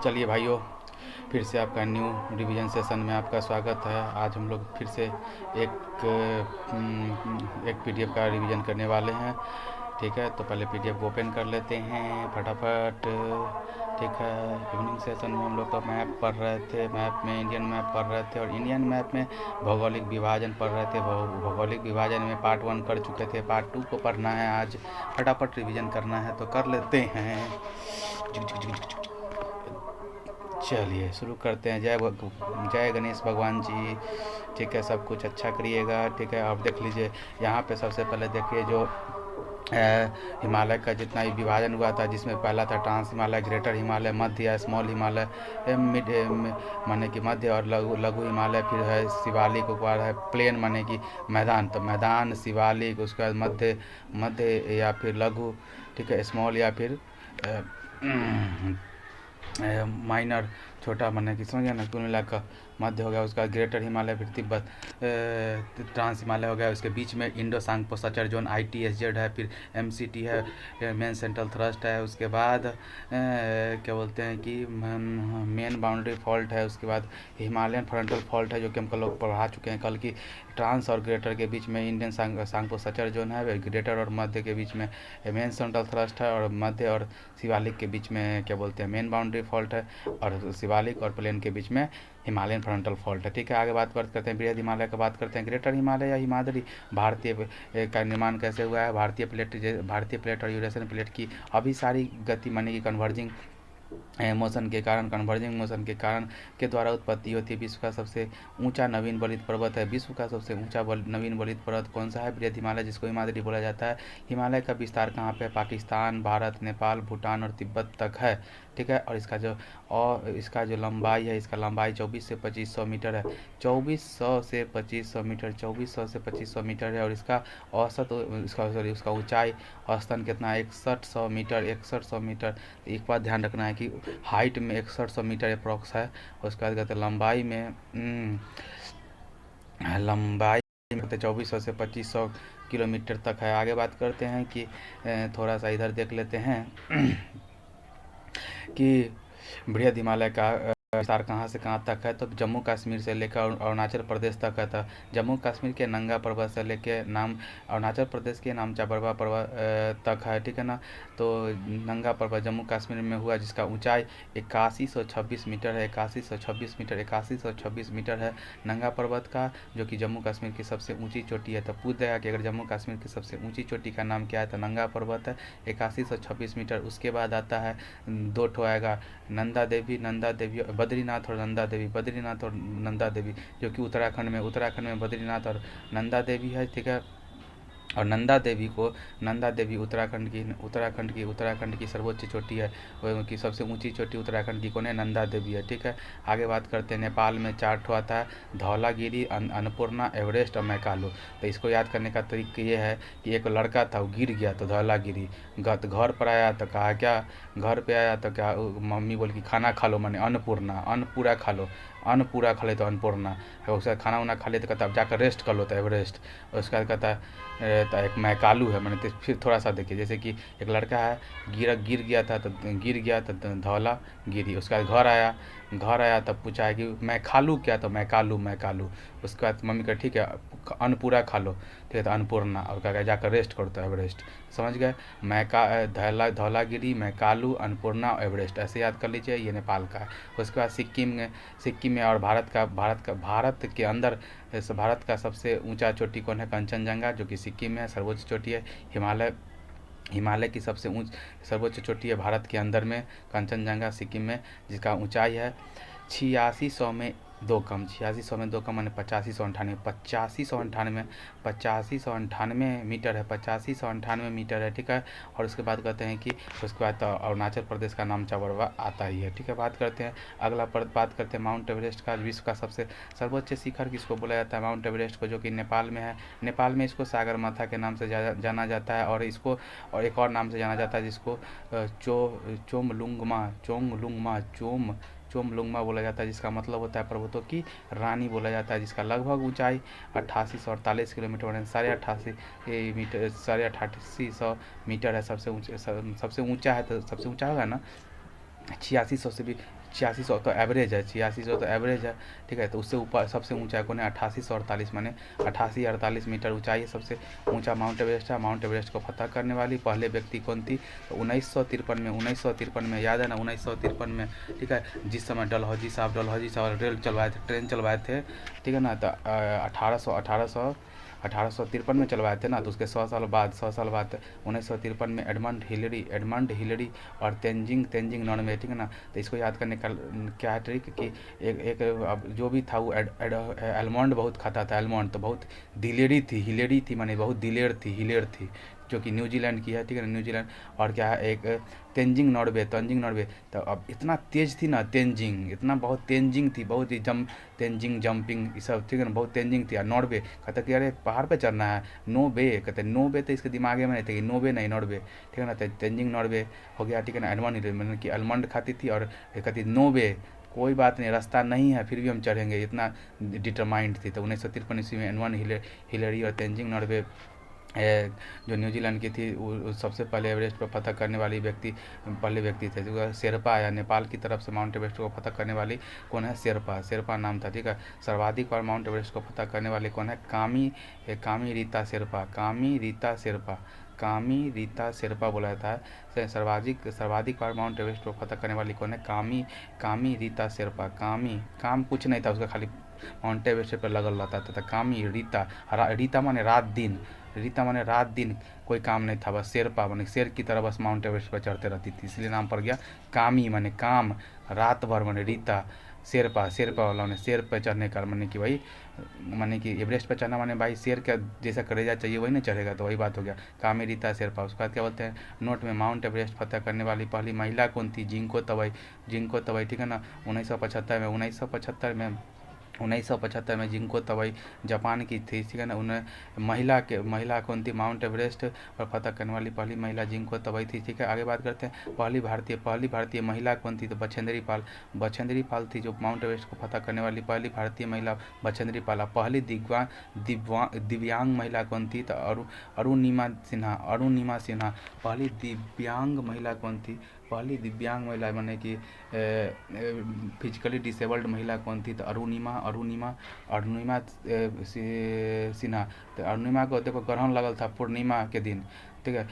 चलिए भाइयों, फिर से आपका न्यू रिवीजन सेशन में आपका स्वागत है। आज हम लोग फिर से एक पीडीएफ का रिवीजन करने वाले हैं। ठीक है, तो पहले पीडीएफ ओपन कर लेते हैं फटाफट। ठीक है, इवनिंग सेशन में हम लोग तो मैप पढ़ रहे थे, मैप में इंडियन मैप पढ़ रहे थे और इंडियन मैप में भौगोलिक विभाजन पढ़ रहे थे। भौगोलिक विभाजन में पार्ट 1 कर चुके थे, पार्ट 2 को पढ़ना है। आज फटाफट रिवीजन करना है तो कर लेते हैं। चलिए शुरू करते हैं। जय गणेश भगवान जी। ठीक है, सब कुछ अच्छा करिएगा। ठीक है, अब देख लीजिए यहाँ पे सबसे पहले देखिए जो हिमालय का जितना भी विभाजन हुआ था, जिसमें पहला था ट्रांस हिमालय, ग्रेटर हिमालय, मध्य या स्मॉल हिमालय, मिड माने कि मध्य, और लघु लघु हिमालय। फिर है शिवालिक, उसके बाद है प्लेन माने कि मैदान, तो मैदान शिवालिक, उसके बाद मध्य मध्य या फिर लघु। ठीक है, स्मॉल या फिर माइनर छोटा, माने कि समझ गया ना, कुल मिलाकर मध्य हो गया। उसका ग्रेटर हिमालय, फिर तिब्बत, ट्रांस हिमालय हो गया। उसके बीच में Indo Tsangpo suture zone ITSZ है, फिर MCT है, मेन सेंट्रल थ्रस्ट है। उसके बाद क्या बोलते हैं कि मेन बाउंड्री फॉल्ट है। उसके बाद हिमालयन फ्रंटल फॉल्ट है, जो कि हम लोग पढ़ा चुके हैं कल की। ट्रांस और ग्रेटर के बीच में इंडियन सांगपो सचर जोन है। ग्रेटर और मध्य के बीच में मेन सेंट्रल थ्रस्ट है, और मध्य और शिवालिक के बीच में क्या बोलते हैं मेन बाउंड्री फॉल्ट है, और शिवालिक और प्लेन के बीच में हिमालयन फ्रंटल फॉल्ट है। ठीक है, आगे बात करते हैं बृहद हिमालय का। बात करते हैं ग्रेटर हिमालय या हिमाद्री। भारतीय का निर्माण कैसे हुआ है? भारतीय प्लेट और यूरेशियन प्लेट की अभिसारी गति माने कि कन्वर्जिंग मोशन के कारण, कन्वर्जिंग मोशन के कारण के द्वारा उत्पत्ति होती है। विश्व का सबसे ऊंचा नवीन बलित पर्वत है। विश्व का सबसे ऊंचा नवीन बलित पर्वत कौन सा है? बृहद हिमालय, जिसको हिमाद्री बोला जाता है। हिमालय का विस्तार कहाँ पे? पाकिस्तान, भारत, नेपाल, भूटान और तिब्बत तक है। ठीक है, और इसका जो लंबाई है, इसका लंबाई 2400 से 2500 मीटर है। 2400 से 2500 मीटर, 2400 से 2500 मीटर है। और इसका औसत उसका ऊंचाई औसतन कितना है? 6100 मीटर, 6100 मीटर। एक बात ध्यान रखना है कि हाइट में 6100 मीटर अप्रॉक्स है। उसके बाद कहते हैं लंबाई में 2400 से 2500 किलोमीटर तक है। आगे बात करते हैं कि थोड़ा सा इधर देख लेते हैं कि बृहद हिमालय का विस्तार कहाँ से कहाँ तक है। तो जम्मू कश्मीर से लेकर अरुणाचल प्रदेश तक है। तो जम्मू कश्मीर के नंगा पर्वत से लेकर अरुणाचल प्रदेश के नामचा बरवा पर्वत तक है। ठीक है ना, तो नंगा पर्वत जम्मू कश्मीर में हुआ, जिसका ऊंचाई 8126 मीटर है। 8126 मीटर, 8126 मीटर है नंगा पर्वत का, जो कि जम्मू कश्मीर की सबसे ऊँची चोटी है। तो पूछ देगा कि अगर जम्मू कश्मीर की सबसे ऊँची चोटी का नाम क्या है, तो नंगा पर्वत है, 8126 मीटर। उसके बाद आता है दो ठो आएगा, नंदा देवी बद्रीनाथ और नंदा देवी, बद्रीनाथ और नंदा देवी, जो कि उत्तराखंड में बद्रीनाथ और नंदा देवी है। ठीक है, और नंदा देवी उत्तराखंड की सर्वोच्च चोटी है, की सबसे ऊंची चोटी उत्तराखंड की कौन है? नंदा देवी है। ठीक है, आगे बात करते हैं नेपाल में 4 ठो आता है, धौलागिरी, अन्नपूर्णा, एवरेस्ट और मैकालू। तो इसको याद करने का तरीका ये है कि एक लड़का था, वो गिर गया तो धौलागिरी, घर पर आया तो कहा क्या, घर पे आया तो क्या, मम्मी बोली कि खाना खा लो, माने अन्न पूरा खा लो, अन्न पूरा खा ले तो अन्नपूर्णा। उसके बाद खाना वाना खा ले तो कहता अब जाकर रेस्ट कर लो तो एवरेस्ट। उसके बाद कहता है तो एक मैकालू है, मैंने तो फिर थोड़ा सा देखिए, जैसे कि एक लड़का है, गिर गया तो धौला गिरी। उसके बाद घर आया तब पूछा है कि मैं खा लूँ क्या, तो मैकालू। उसके बाद मम्मी का ठीक है अन्न पूरा खा लो, ठीक है, तो अन्नपूर्णा, और कहा जाकर रेस्ट करो तो एवरेस्ट। समझ गए? धौलागिरी, मैकालू, अन्नपूर्णा, एवरेस्ट, ऐसे याद कर लीजिए। ये नेपाल का है। उसके बाद सिक्किम में और भारत के अंदर भारत का सबसे ऊंचा चोटी कौन है? कंचनजंगा, जो कि सिक्किम में है, सर्वोच्च चोटी है। हिमालय की सर्वोच्च चोटी है भारत के अंदर में, कंचनजंगा सिक्किम में, जिसका ऊंचाई है 8600 में 2 कम, 8600 में 2 कम माने 8598 मीटर है, 8598 मीटर है। ठीक है, और उसके बाद कहते हैं कि उसके बाद तो अरुणाचल प्रदेश का नामचा बरवा आता ही है। ठीक है, बात करते हैं बात करते हैं माउंट एवरेस्ट का। विश्व का सबसे सर्वोच्च शिखर किसको बोला जाता है? माउंट एवरेस्ट को, जो कि नेपाल में है। नेपाल में इसको सागरमाथा के नाम से जाना जाता है, और इसको और एक और नाम से जाना जाता है, जिसको चोमलुंगमा बोला जाता है, जिसका मतलब होता है पर्वतों की रानी बोला जाता है, जिसका लगभग ऊंचाई 8848 किलोमीटर, 8850 मीटर है। सबसे ऊंचा है, तो सबसे ऊंचा होगा ना 8600 से भी 8600 तो एवरेज है, 8600 तो एवरेज है, ठीक है। तो उससे ऊपर सबसे ऊंचा कौन है? 8848, माने 8848 मीटर ऊंचाई है, सबसे ऊंचा माउंट एवरेस्ट है। माउंट एवरेस्ट को फतह करने वाली पहले व्यक्ति कौन थी? तो 1953 में याद है ना, 1953 में, ठीक है, जिस समय डलहौजी साहब रेल चलवाए थे, ट्रेन चलवाए थे, ठीक है ना। तो 1853 में चलवाए थे ना। तो उसके 100 साल बाद 1953 में एडमंड हिलरी और तेंजिंग नॉर्वे, ठीक है ना। तो इसको याद करने का क्या है ट्रिक कि एक अब जो भी था वो एलमंड बहुत खाता था। एलमंड तो बहुत दिलेरी थी, हिलेरी थी, माने बहुत दिलेर थी, जो कि न्यूजीलैंड की है, ठीक है ना, न्यूजीलैंड। और क्या है, एक तेंजिंग नॉर्वे। तो अब इतना तेज थी ना तेंजिंग, इतना बहुत तेंजिंग थी, बहुत ही तेंजिंग जंपिंग ये सब, ठीक है ना, बहुत तेंजिंग थी। और नॉर्वे कहते कि अरे पहाड़ पे चढ़ना है, नो बे, कहते नो बे, तो इसके दिमाग में नहीं था कि नो बे नहीं, नॉर्वे, ठीक है ना। तो तेंजिंग नॉर्वे हो गया, ठीक है ना। एडमंड मतलब कि अलमंड खाती थी और कहती नो बे, कोई बात नहीं, रास्ता नहीं है फिर भी हम चढ़ेंगे, इतना डिटरमाइंड थी। तो 1953 ईस्वी में एडमंड हिलरी और तेंजिंग नॉर्वे जो न्यूजीलैंड की थी, वो सबसे पहले एवरेस्ट पर फतह करने वाली पहले व्यक्ति थे। जो शेरपा या नेपाल की तरफ से माउंट एवरेस्ट को फतह करने वाली कौन है? शेरपा नाम था, ठीक है। सर्वाधिक बार माउंट एवरेस्ट को फतह करने वाली कौन है? कामी रीता शेरपा बोला जाता है। सर्वाधिक बार माउंट एवरेस्ट को फतह करने वाली कौन है? कामी रीता शेरपा। काम कुछ नहीं था उसका, खाली माउंट एवरेस्ट पर लगल रहता था। कामी रीता माने रात दिन कोई काम नहीं था, बस शेरपा माने शेर की तरह बस माउंट एवरेस्ट पर चढ़ते रहती थी, इसलिए नाम पड़ गया कामी, माने काम, रात भर, माने रीता, शेरपा वाला माने शेर पर चढ़ने का, माने कि भाई, माने कि एवरेस्ट पर चढ़ना माने भाई शेर का जैसा कलेजा चाहिए वही नहीं चढ़ेगा, तो वही बात हो गया कामी रीता शेरपा। उसके बाद क्या बोलते हैं नोट में, माउंट एवरेस्ट फतह करने वाली पहली महिला कौन थी? जिंको तबई, ठीक है ना। 1975 में जिंको तबई जापान की थी, ठीक है ना। उन्हें महिला कौन थी? माउंट एवरेस्ट पर फतह करने वाली पहली महिला जिंको तबई थी, ठीक है। आगे बात करते हैं पहली भारतीय महिला कौन थी? तो बछेंद्री पाल थी, जो माउंट एवरेस्ट को फतह करने वाली पहली भारतीय महिला बछेंद्री पाल। पहली दिव्यांग महिला कौन थी? तो अरुणिमा सिन्हा। पहली दिव्यांग महिला कौन थी? पहली दिव्यांग महिला माने कि फिजिकली डिसेबल्ड महिला कौन थी? तो अरुणिमा सिन्हा। तो अरुणिमा को देखो ग्रहण लगल था पूर्णिमा के दिन, ठीक है।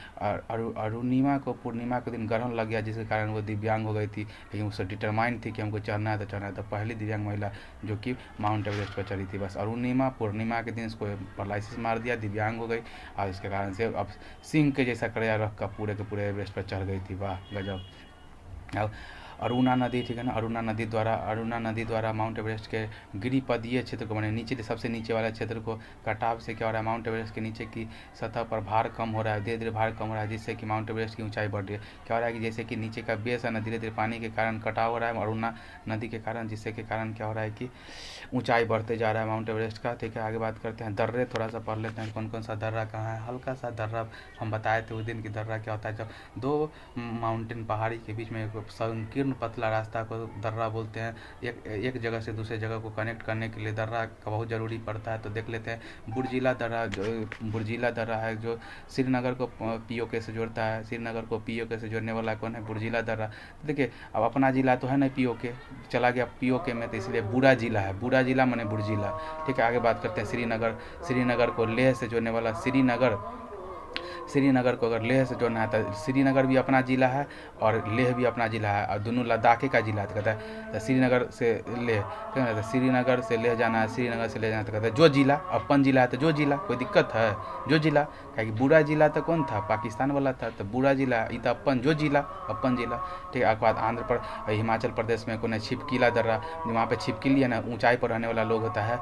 अरुणिमा को पूर्णिमा के दिन ग्रहण लग गया, जिसके कारण वो दिव्यांग हो गई थी, लेकिन उससे डिटरमाइंड थी कि हमको चढ़ना है तो पहली दिव्यांग महिला जो कि माउंट एवरेस्ट पर चढ़ी थी। बस अरुणिमा पूर्णिमा के दिन इसको पैरालिसिस मार दिया, दिव्यांग हो गई, और इसके कारण से अब सिंह के जैसा कड़िया रख कर पूरे के पूरे एवरेस्ट पर चढ़ गई थी। वाह गजब। अब अरुणा नदी, ठीक है ना। अरुणा नदी द्वारा माउंट एवरेस्ट के गिरिपदीय क्षेत्र को, माने नीचे सबसे नीचे वाले क्षेत्र को कटाव से क्या हो रहा है? माउंट एवरेस्ट के नीचे की सतह पर भार कम हो रहा है, धीरे धीरे भार कम हो रहा है, जिससे कि माउंट एवरेस्ट की ऊंचाई बढ़ रही है। क्या हो रहा है कि जैसे कि नीचे का बेस है ना, धीरे धीरे पानी के कारण कटाव हो रहा है अरुणा नदी के कारण, जिससे के कारण क्या हो रहा है कि ऊंचाई बढ़ते जा रहा है माउंट एवरेस्ट का, ठीक है। आगे बात करते हैं दर्रे, थोड़ा सा पढ़ लेते हैं कौन कौन सा दर्रा कहाँ है। हल्का सा दर्रा हम बताए थे उस दिन की दर्रा क्या होता है, जब दो माउंटेन पहाड़ी के बीच में एक संकीर्ण पतला रास्ता को दर्रा बोलते हैं। एक जगह से दूसरे जगह को कनेक्ट करने के लिए दर्रा का बहुत ज़रूरी पड़ता है। तो देख लेते हैं बुर्जिला दर्रा है, जो श्रीनगर को पीओके से जोड़ता है। श्रीनगर को पीओके से जोड़ने वाला कौन है? बुर्जिला दर्रा। तो देखिए अब अपना जिला तो है नहीं पीओके, चला गया पीओके में, तो इसलिए बुरा जिला माने बुर्जिला, ठीक है। आगे बात करते हैं श्रीनगर को लेह से जोड़ने वाला श्रीनगर को अगर लेह से जोड़ना है तो श्रीनगर भी अपना ज़िला है और लेह भी अपना ज़िला है, और दोनों लद्दाख का ज़िला है। तो कहता है तो श्रीनगर से लेह, ठीक है। तो श्रीनगर से लेह जाना है, तो कहता है जो ज़िला अपन ज़िला है तो जो ज़िला, कोई दिक्कत है? जो ज़िला, क्या बुरा ज़िला तो कौन था? पाकिस्तान वाला था, तो बुरा ज़िला ये तो अपन ज़िला, ठीक है। उसके बाद हिमाचल प्रदेश में कौन है? छिपकिला दर्रा, वहाँ पे छिपकिली है ना, ऊंचाई पर रहने वाला लोग होता है,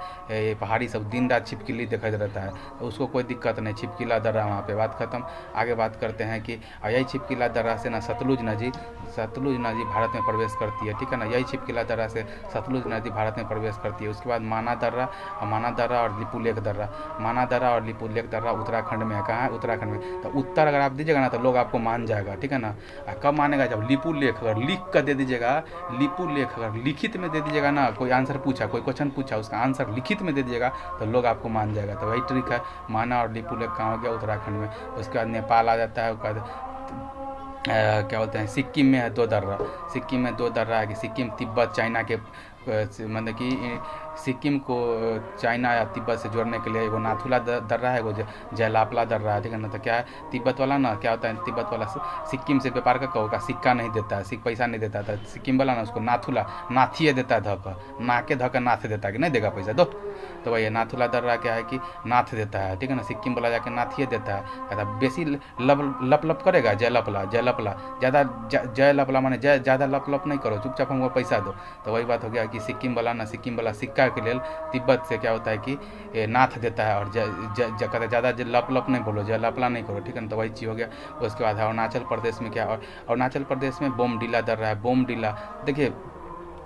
पहाड़ी सब दिन रात छिपकिली दिखाई रहता है, तो उसको कोई दिक्कत नहीं, छिपकिला दर्रा वहाँ पे। बात खत्म। आगे बात करते हैं कि यही छिपकिला दर्रा से ना सतलुज नदी भारत में प्रवेश करती है, ठीक है ना। यही छिपकिला दर्रा से सतलुज नदी भारत में प्रवेश करती है। उसके बाद माना दर्रा और लिपुलेख दर्रा उत्तराखंड में है। कहाँ है? उत्तराखंड में। तो उत्तर अगर आप दीजिएगा ना तो लोग आपको मान जाएगा, ठीक है ना। कब मानेगा? जब लिपुलेख अगर लिख कर दे दीजिएगा, लिपुलेख अगर लिखित में दे दीजिएगा ना, कोई आंसर पूछा, कोई क्वेश्चन पूछा, उसका आंसर लिखित में दे दीजिएगा तो लोग आपको मान जाएगा। तो वही ट्रिक है, माना और लिपुलेख कहाँ हो गया? उत्तराखंड में। उसके बाद नेपाल आ जाता है, उसके बाद क्या बोलते हैं, सिक्किम में है 2 दर्रा। सिक्किम में 2 दर्रा है कि सिक्किम तिब्बत चाइना के मतलब कि सिक्किम को चाइना या तिब्बत से जोड़ने के लिए एगो नाथुला दर्रा है, एगो जयलापला दर्रा है, ठीक है ना। तो क्या है, तिब्बत वाला ना क्या होता है, तिब्बत वाला सिक्किम से व्यापार का होगा, सिक्का नहीं देता है, पैसा नहीं देता था। सिक्किम वाला ना उसको नाथुला नाथिए देता है, धक नाके धक नाथ देता है कि नहीं देगा पैसा दो। तो वही नाथुला दर्रा क्या है कि नाथ देता है, ठीक है ना। सिक्किम वाला जाके नाथिए देता है, कहता बेसी लप लप करेगा जयलपला जयलपला, ज़्यादा जयलपला माने ज़्यादा लप लप नहीं करो, चुपचाप हमको पैसा दो। तो वही बात हो गया कि सिक्किम वाला ना, सिक्किम वाला सिक्का के लिए तिब्बत से क्या होता है कि नाथ देता है, और कहता है ज़्यादा लप लप नहीं बोलो, जयलपला नहीं करो, ठीक है ना। तो वही चीज़ हो गया। उसके बाद अरुणाचल प्रदेश में क्या, और अरुणाचल प्रदेश में बोमडीला दर्रा है। बोमडीला देखिए,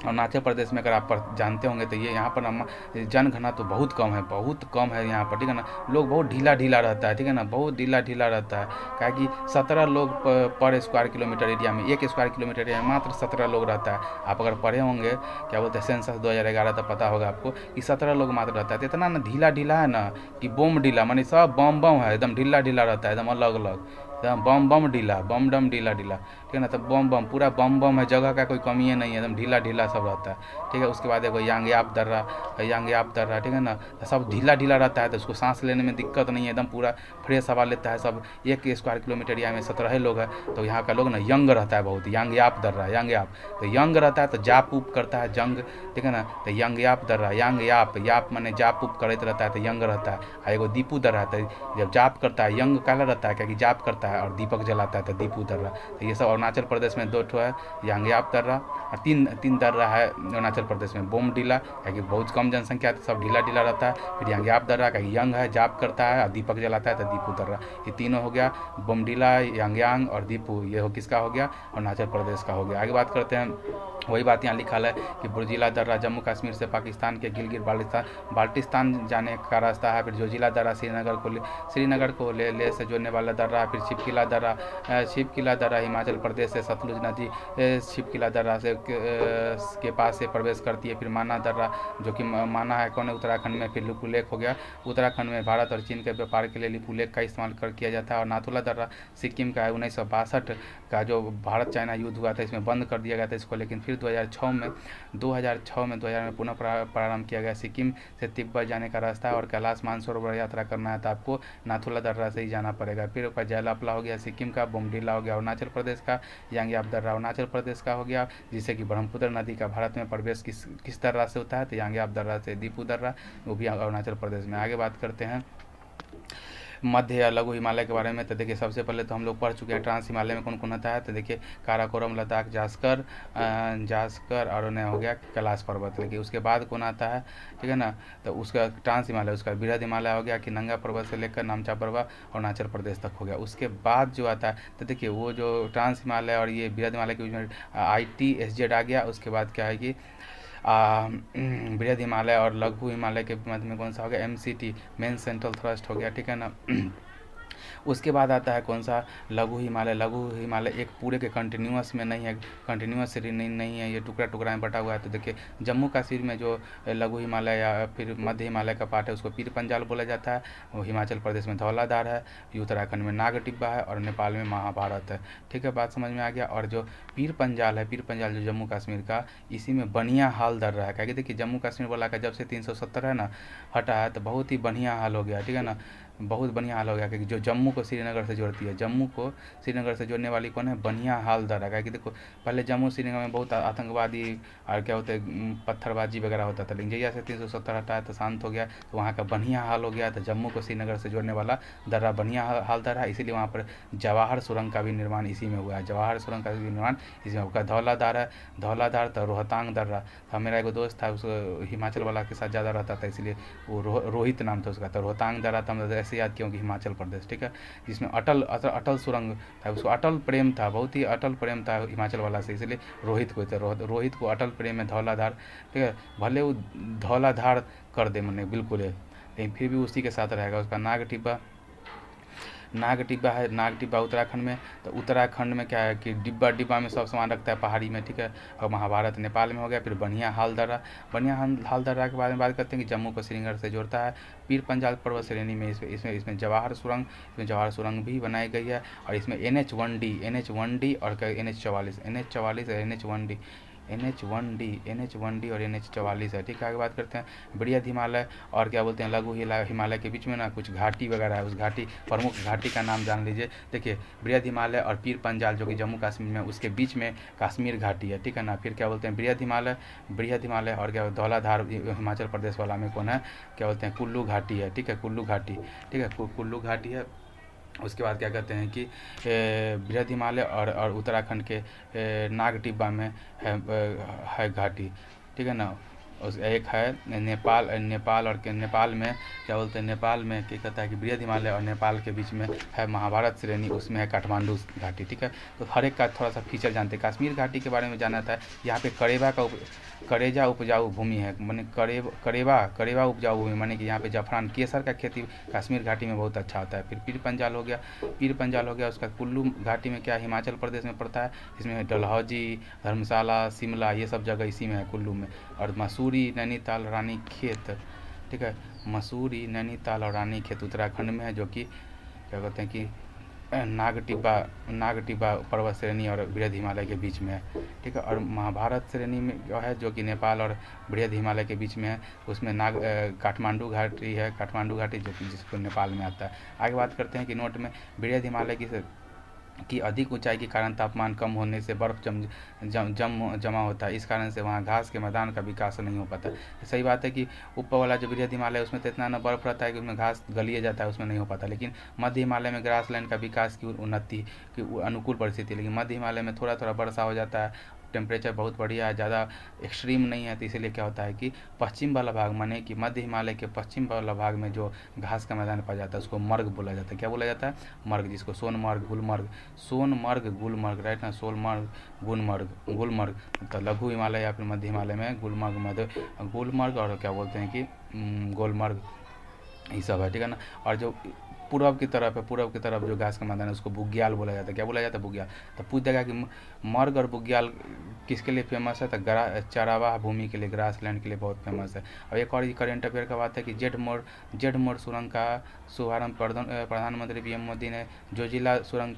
अरुणाचल प्रदेश में अगर आप जानते होंगे तो ये यहाँ पर जनघनत्व तो बहुत कम है, बहुत कम है यहाँ पर, ठीक है ना। लोग बहुत ढीला ढीला रहता है, ठीक है ना, बहुत ढीला ढीला रहता है। क्या कि 17 लोग पर स्क्वायर किलोमीटर एरिया में, 1 स्क्वायर किलोमीटर एरिया में मात्र 17 लोग रहता है। आप अगर पढ़े होंगे क्या बोलते हैं सेंसस 2011, तो पता होगा आपको कि 17 लोग मात्र रहता है। तो इतना ना ढीला ढीला है ना कि बोम ढीला, मानी सब बम बम है, एकदम ढीला ढीला रहता है, एकदम अलग अलग, एकदम बम बम ढीला, बम डम ढीला ढीला, ठीक है ना। तो बम बम पूरा बम बम है, जगह का कोई कमी है नहीं है, एकदम ढीला ढीला सब रहता है, ठीक है। उसके बाद देखो यांगयाप दर्रा, यांगयाप दर्रा, ठीक है ना। तो सब ढीला ढीला रहता है, तो उसको सांस लेने में दिक्कत नहीं है, एकदम पूरा फ्रेश हवा लेता है सब। 1 स्क्वायर किलोमीटर एरिया में 17 लोग हैं, तो यहाँ का लोग ना यंग रहता है बहुत। यांगयाप दर्रा, यांगयाप तो यंग रहता है, तो जाप उप करता है जंग, ठीक है ना। तो यांगयाप दर्रा, यांगयाप याप मैंने जाप उप करते रहता है, तो यंग रहता है। एगो दीपू दर्रा, तो जब जाप करता है यंग काला रहता है, क्योंकि जाप करता है और दीपक जलाता है, तो दीपू दर्रा। तो ये सब अरुणाचल प्रदेश में 2 ठो है, यांगयाप दर्रा, और तीन दर्रा है अरुणाचल प्रदेश में। बोमडीला क्योंकि बहुत कम जनसंख्या है, तो सब ढीला ढीला रहता है। फिर यांगयाप दर्रा क्योंकि यंग है, जाप करता है और दीपक जलाता है, तो दीपू दर्रा। ये तीनों हो गया, बोमडीला, यांगयांग और दीपू, ये हो किसका हो गया, अरुणाचल प्रदेश का हो गया। आगे बात करते हैं, वही बात यहाँ लिखा है कि बुर्जिला दर्रा जम्मू कश्मीर से पाकिस्तान के गिलगित बाल्टिस्तान जाने का रास्ता है। फिर जोजिला दर्रा श्रीनगर को ले से जोड़ने वाला दर्रा है। फिर छिपकिला दर्रा हिमाचल प्रदेश से सतलुज नदी छिपकिला दर्रा से के पास से प्रवेश करती है। फिर माना दर्रा, जो कि माना है कौन है, उत्तराखंड में। फिर लिपुलेख हो गया, उत्तराखंड में भारत और चीन के व्यापार के लिए लिपुलेख का इस्तेमाल किया जाता है। और नाथुला दर्रा सिक्किम का है, 1962 का जो भारत चाइना युद्ध हुआ था, इसमें बंद कर दिया गया था इसको, लेकिन फिर 2006 में पुनः प्रारंभ किया गया। सिक्किम से तिब्बत जाने का रास्ता है और कैलाश मानसरोवर यात्रा करना है, तो आपको नाथुला दर्रा से ही जाना पड़ेगा। फिर ऊपर जयलापला हो गया सिक्किम का, बोमडीला हो गया अरुणाचल प्रदेश का, यांगयाप दर्रा अरुणाचल प्रदेश का हो गया, जिससे कि ब्रह्मपुत्र नदी का भारत में प्रवेश किस दर्रा से होता है, तो यांगयाप दर्रा से। दीपू दर्रा वो भी अरुणाचल प्रदेश में। आगे बात करते हैं मध्य या लघु हिमालय के बारे में। तो देखिए, सबसे पहले तो हम लोग पढ़ चुके हैं ट्रांस हिमालय में कौन कौन आता है। तो देखिए, काराकोरम, लद्दाख, जास्कर और उन्हें हो गया कैलाश पर्वत। लेकिन उसके बाद कौन आता है, ठीक है ना। तो उसका ट्रांस हिमालय, उसका बृहद हिमालय हो गया कि नंगा पर्वत से लेकर नामचा पर्वत अरुणाचल प्रदेश तक हो गया। उसके बाद जो आता है, तो देखिए वो जो ट्रांस हिमालय और ये बृहद हिमालय के बीच में ITSZ आ गया। उसके बाद क्या है कि बृहद हिमालय और लघु हिमालय के मध्य में कौन सा हो गया, MCT मेन सेंट्रल थ्रस्ट हो गया, ठीक है ना। उसके बाद आता है कौन सा, लघु हिमालय। लघु हिमालय एक पूरे के कंटिन्यूअस में नहीं है, कंटिन्यूअस नहीं है, ये टुकड़ा टुकड़ा में बटा हुआ है। तो देखिए, जम्मू कश्मीर में जो लघु हिमालय या फिर मध्य हिमालय का पार्ट है, उसको पीर पंजाल बोला जाता है। वो हिमाचल प्रदेश में धौलाधार है, उत्तराखंड में नाग टिब्बा है और नेपाल में महाभारत है, ठीक है, बात समझ में आ गया। और जो पीर पंजाल है, पीर पंजाल जो जम्मू कश्मीर का, इसी में बढ़िया हाल दर रहा है। क्या देखिए, जम्मू कश्मीर वाला का जब से 370 है ना हटा है, तो बहुत ही बढ़िया हाल हो गया, ठीक है ना, बहुत बढ़िया हाल हो गया। क्योंकि जो जम्मू को श्रीनगर से जोड़ती है, जम्मू को श्रीनगर से जोड़ने वाली कौन है, बढ़िया हाल दर है। कि देखो, पहले जम्मू श्रीनगर में बहुत आतंकवादी और क्या होते पत्थरबाजी वगैरह होता था, लेकिन जैसे से 370 हटाया तो शांत हो गया, तो वहाँ का बढ़िया हाल हो गया। तो जम्मू को श्रीनगर से जोड़ने वाला दर्रा बढ़िया हाल दर है, इसीलिए वहाँ पर जवाहर सुरंग का भी निर्माण इसी में हुआ है। जवाहर सुरंग का भी निर्माण इसमें होगा। धौलाधार है, धौलाधार तो रोहतांग दर्रा था। मेरा एक दोस्त था, उसको हिमाचल वाला के साथ ज़्यादा रहता था, इसलिए वो रोहित नाम था उसका। तो रोहतांग दर्रा था, हम ऐसे याद किया कि हिमाचल प्रदेश, ठीक है, जिसमें अटल सुरंग था, उसको अटल प्रेम था, बहुत ही अटल प्रेम था हिमाचल वाला से, इसलिए रोहित को रोहित को अटल प्रेम है धौलाधार, ठीक है। भले वो धौलाधार कर दे मैंने बिल्कुल है, लेकिन फिर भी उसी के साथ रहेगा। उसका नाग टिब्बा नाग टिब्बा है, नाग टिब्बा उत्तराखंड में। तो उत्तराखंड में क्या है कि डिब्बा डिब्बा में सब सामान रखता है पहाड़ी में, ठीक है। और महाभारत नेपाल में हो गया। फिर बनिया हाल दर्रा, बनिया हाल दर्रा के बारे में बात करते हैं कि जम्मू को श्रीनगर से जोड़ता है। पीर पंजाल पर्वत श्रेणी में इसमें जवाहर सुरंग भी बनाई गई है। और इसमें NH1D और NH44 NH1D और NH44 है, ठीक है। आगे बात करते हैं वृहद हिमालय और क्या बोलते हैं लघु हिमालय के बीच में ना कुछ घाटी वगैरह है। उस घाटी, प्रमुख घाटी का नाम जान लीजिए। देखिए वृहद हिमालय और पीर पंजाल जो कि जम्मू कश्मीर में, उसके बीच में कश्मीर घाटी है, ठीक है ना। फिर क्या बोलते हैं वृहद हिमालय और क्या धौलाधार हिमाचल प्रदेश वाला में कौन है, क्या बोलते हैं कुल्लू घाटी है, ठीक है। कुल्लू घाटी है। उसके बाद क्या कहते हैं कि वृहद हिमालय और उत्तराखंड के नाग टिब्बा में है घाटी, ठीक है ना। उस एक है नेपाल और नेपाल में क्या बोलते हैं, नेपाल में क्या कहता है कि वृहद हिमालय और नेपाल के बीच में है महाभारत श्रेणी, उसमें है काठमांडू घाटी, ठीक है। तो हर एक का थोड़ा सा फीचर जानते हैं। कश्मीर घाटी के बारे में जानना था। यहाँ पे करेजा उपजाऊ भूमि है, माने करेवा उपजाऊ भूमि, माने कि यहाँ पे जफरान केसर का खेती कश्मीर घाटी में बहुत अच्छा होता है। फिर पीर पंजाल हो गया। उसका कुल्लू घाटी में क्या हिमाचल प्रदेश में पड़ता है। इसमें डलहौजी, धर्मशाला, शिमला ये सब जगह इसी में है, कुल्लू में। और मसूरी, नैनीताल, रानीखेत, ठीक है। मसूरी, नैनीताल और रानीखेत उत्तराखंड में है, जो कि क्या कहते हैं कि नाग टिब्बा पर्वत श्रेणी और वृहद हिमालय के बीच में है, ठीक है। और महाभारत श्रेणी में है जो कि नेपाल और वृहद हिमालय के बीच में है, उसमें काठमांडू घाटी जो कि जिसको नेपाल में आता है। आगे बात करते हैं कि नोट में वृहद हिमालय की अधिक ऊंचाई के कारण तापमान कम होने से बर्फ जमा होता है। इस कारण से वहाँ घास के मैदान का विकास नहीं हो पाता। सही बात है कि ऊपर वाला जो वृहद हिमालय है उसमें तो इतना ना बर्फ रहता है कि उसमें घास गलिए जाता है, उसमें नहीं हो पाता। लेकिन मध्य हिमालय में ग्रासलैंड का विकास की उन्नति की अनुकूल परिस्थिति, लेकिन मध्य हिमालय में थोड़ा थोड़ा वर्षा हो जाता है, टेम्परेचर बहुत बढ़िया है, ज़्यादा एक्सट्रीम नहीं है। तो इसीलिए क्या होता है कि पश्चिम वाला भाग, माने कि मध्य हिमालय के पश्चिम वाला भाग में जो घास का मैदान पाया जाता है उसको मर्ग बोला जाता है। क्या बोला जाता है? मर्ग, जिसको सोनमर्ग, गुलमर्ग, राइट ना, सोनमर्ग, गुलमर्ग तो लघु हिमालय या फिर मध्य हिमालय में गुलमर्ग और क्या बोलते हैं कि गोलमर्ग, ये सब है, ठीक है ना। और जो पूर्व की तरफ जो घास का मैदान है उसको बुग्याल बोला जाता है। क्या बोला जाता है? बुग्याल। तो पूछ देगा कि मर्ग और बुग्याल किसके लिए फेमस है? तो चरावाह भूमि के लिए, ग्रासलैंड के लिए बहुत फेमस है। और एक और करेंट अफेयर का बात है कि जेड मोड़ सुरंग का शुभारंभ प्रधानमंत्री PM मोदी ने जोजिला सुरंग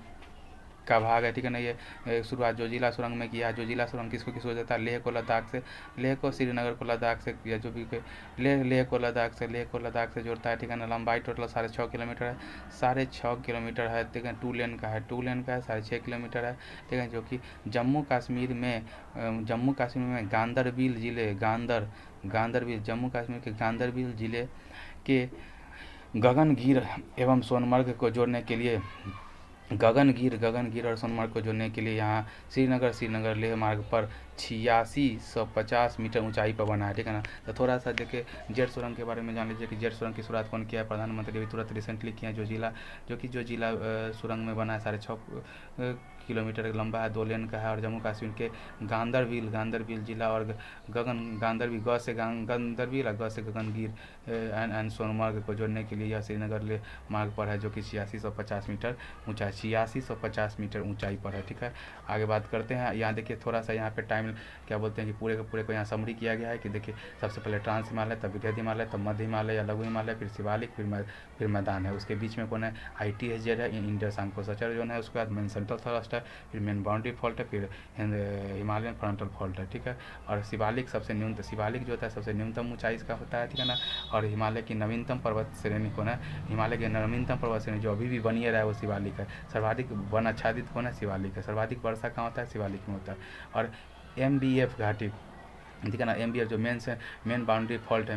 का भाग है, ठीक है ना। ये शुरुआत जोजिला सुरंग में किया है। जोजिला सुरंग किसको जाता है? लेह को श्रीनगर को लद्दाख से, या जो भी लेह को लद्दाख से जोड़ता है, ठीक है ना। लंबाई टोटल 6.5 किलोमीटर है, 6.5 किलोमीटर है, ठीक है। टू लेन का है 6.5 किलोमीटर है, ठीक है। जो कि जम्मू कश्मीर में गांदरबल जिले, जम्मू कश्मीर के गांदरबल जिले के गगनगीर एवं सोनमर्ग को जोड़ने के लिए गगनगीर और सोनमर्ग को जोड़ने के लिए यहाँ श्रीनगर लेह मार्ग पर 8650 मीटर ऊंचाई पर बना है, ठीक है ना। तो थोड़ा सा देखिए जेट सुरंग के बारे में जान लीजिए कि जेट सुरंग की शुरुआत कौन किया है? प्रधानमंत्री अभी तुरंत रिसेंटली किया है। जो जिला सुरंग में बना है 6.5 किलोमीटर लंबा है, 2 लेन का है। और जम्मू कश्मीर के गांदरबल जिला और गांदरबल ग से गगनगीर एंड सोनमर्ग को जोड़ने के लिए यह श्रीनगर ले मार्ग पर है, जो कि 8650 मीटर ऊंचाई पर है, ठीक है। आगे बात करते हैं। यहाँ देखिए थोड़ा सा यहाँ पे टाइम क्या बोलते हैं कि पूरे के पूरे को यहाँ समरी किया गया है कि देखिए सबसे पहले ट्रांस हिमालय, तब वृहद हिमालय, तब मध्य हिमालय या लघु हिमालय, फिर शिवालिक, फिर मैदान है। उसके बीच में कौन है? ITSZ है, इंडस सांकोसचर जोन है। उसके बाद मेन सेंट्रल थ्रस्ट है, फिर मेन बाउंड्री फॉल्ट है, फिर हिमालयन फ्रंटल फॉल्ट है, ठीक है। और शिवालिक जो होता है सबसे न्यूनतम ऊंचाई इसका होता है, ठीक है ना। और हिमालय की नवीनतम पर्वत श्रेणी कौन है? हिमालय की नवीनतम पर्वत श्रेणी जो अभी भी बनी रहा है वो शिवालिक है। सर्वाधिक वन आच्छादित कौन है? शिवालिक है। सर्वाधिक वर्षा कहाँ होता है? शिवालिक में होता है। और MBF घाटी, ठीक है ना। MBF जो मेन बाउंड्री फॉल्ट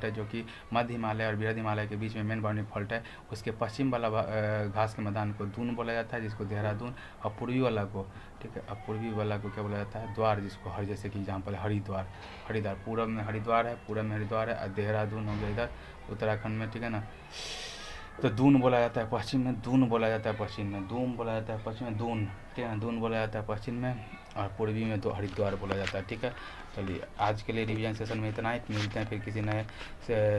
है, जो कि मध्य हिमालय और वृहद हिमालय के बीच में मेन बाउंड्री फॉल्ट है। उसके पश्चिम वाला घास के मैदान को दून बोला जाता है, जिसको देहरादून। और पूर्वी वाला को, ठीक है, अब पूर्वी वाला को क्या बोला जाता है? द्वार, जिसको जैसे कि एग्जाम्पल हरिद्वार। पूर्व में हरिद्वार है, और देहरादून हो गया इधर उत्तराखंड में, ठीक है ना। तो दून बोला जाता है पश्चिम में, दून बोला जाता है पश्चिम में, दून बोला जाता है पश्चिम में, दून, ठीक है, दून बोला जाता है पश्चिम में। और पूर्वी में तो हरिद्वार बोला जाता है, ठीक है। चलिए आज के लिए रिवीजन सेशन में इतना ही। मिलते हैं फिर किसी नए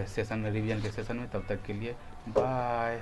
सेशन में, रिवीजन के सेशन में। तब तक के लिए बाय।